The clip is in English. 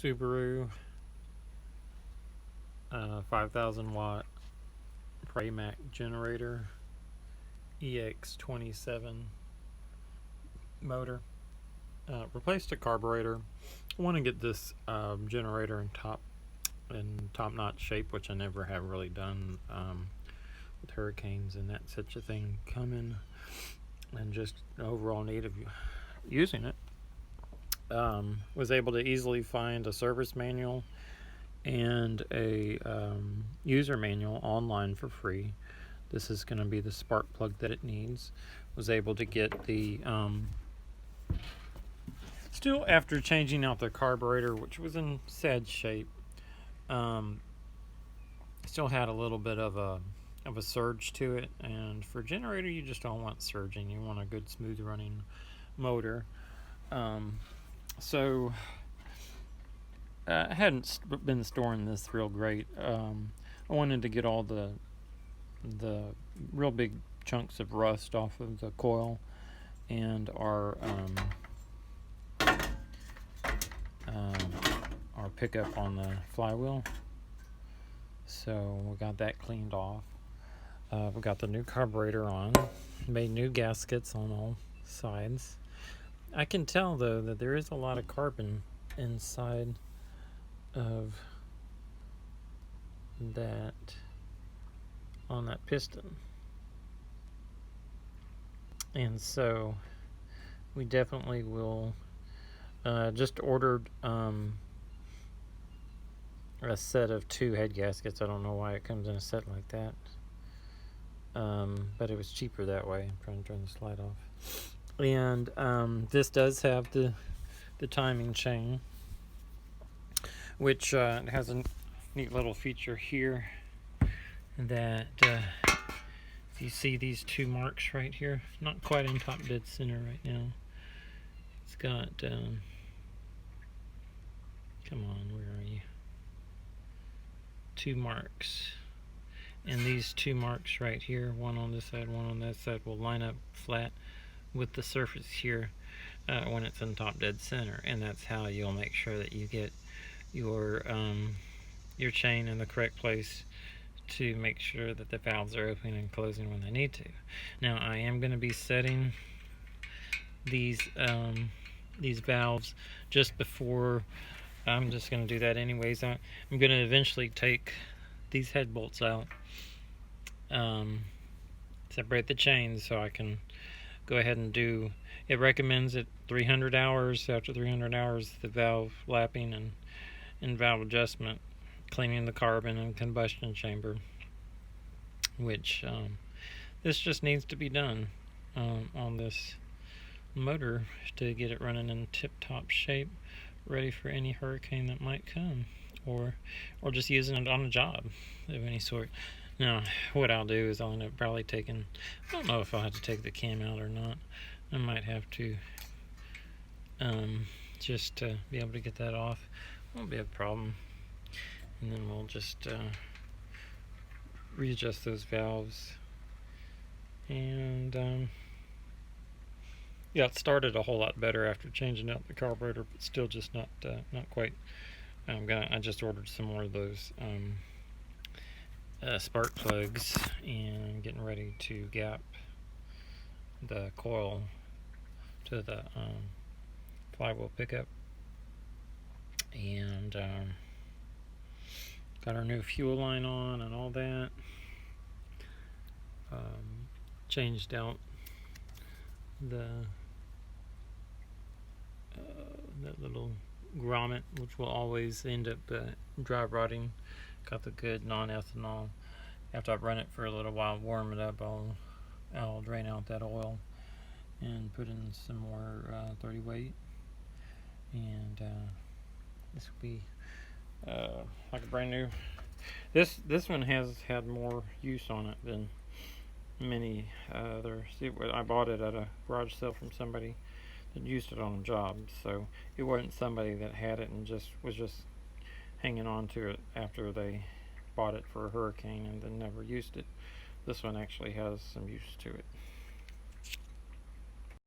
Subaru 5,000 watt Pramac generator EX27 motor. Replaced a carburetor. I want to get this generator in top notch shape, which I never have really done with hurricanes and that such a thing coming, and just overall need of using it. Was able to easily find a service manual and a user manual online for free. This is going to be the spark plug that it needs. Was able to get the still, after changing out the carburetor, which was in sad shape, still had a little bit of a surge to it, and for a generator you just don't want surging. You want a good smooth running motor. So I hadn't been storing this real great. I wanted to get all the real big chunks of rust off of the coil and our pickup on the flywheel. So we got that cleaned off. We got the new carburetor on. Made new gaskets on all sides. I can tell though that there is a lot of carbon inside of that on that piston, and so we definitely will just ordered a set of 2 head gaskets. I don't know why it comes in a set like that, but it was cheaper that way. I'm trying to turn the slide off. And this does have the timing chain, which has a neat little feature here that if you see these 2 marks right here, not quite in top dead center right now. It's got come on, where are you? 2 marks, and these 2 marks right here, one on this side, one on that side, will line up flat with the surface here when it's in top dead center, and that's how you'll make sure that you get your chain in the correct place to make sure that the valves are opening and closing when they need to. Now I am going to be setting these valves just before. I'm just going to do that anyways. I'm going to eventually take these head bolts out, separate the chains so I can go ahead and do. It recommends at 300 hours. After 300 hours, the valve lapping and valve adjustment, cleaning the carbon and combustion chamber, which this just needs to be done on this motor to get it running in tip-top shape, ready for any hurricane that might come, or just using it on a job of any sort. Now, what I'll do is I'll end up probably taking, I don't know if I'll have to take the cam out or not. I might have to, just to be able to get that off. Won't be a problem. And then we'll just readjust those valves. And yeah, it started a whole lot better after changing out the carburetor, but still just not quite. I just ordered some more of those spark plugs, and I'm getting ready to gap the coil to the flywheel pickup, and got our new fuel line on and all that. Changed out the that little grommet, which will always end up dry rotting. Got the good non-ethanol. After I've run it for a little while, warm it up, I'll drain out that oil and put in some more 30 weight, and this will be like a brand new. This one has had more use on it than many others. I bought it at a garage sale from somebody that used it on a job, so it wasn't somebody that had it and was just hanging on to it after they bought it for a hurricane and then never used it. This one actually has some use to it.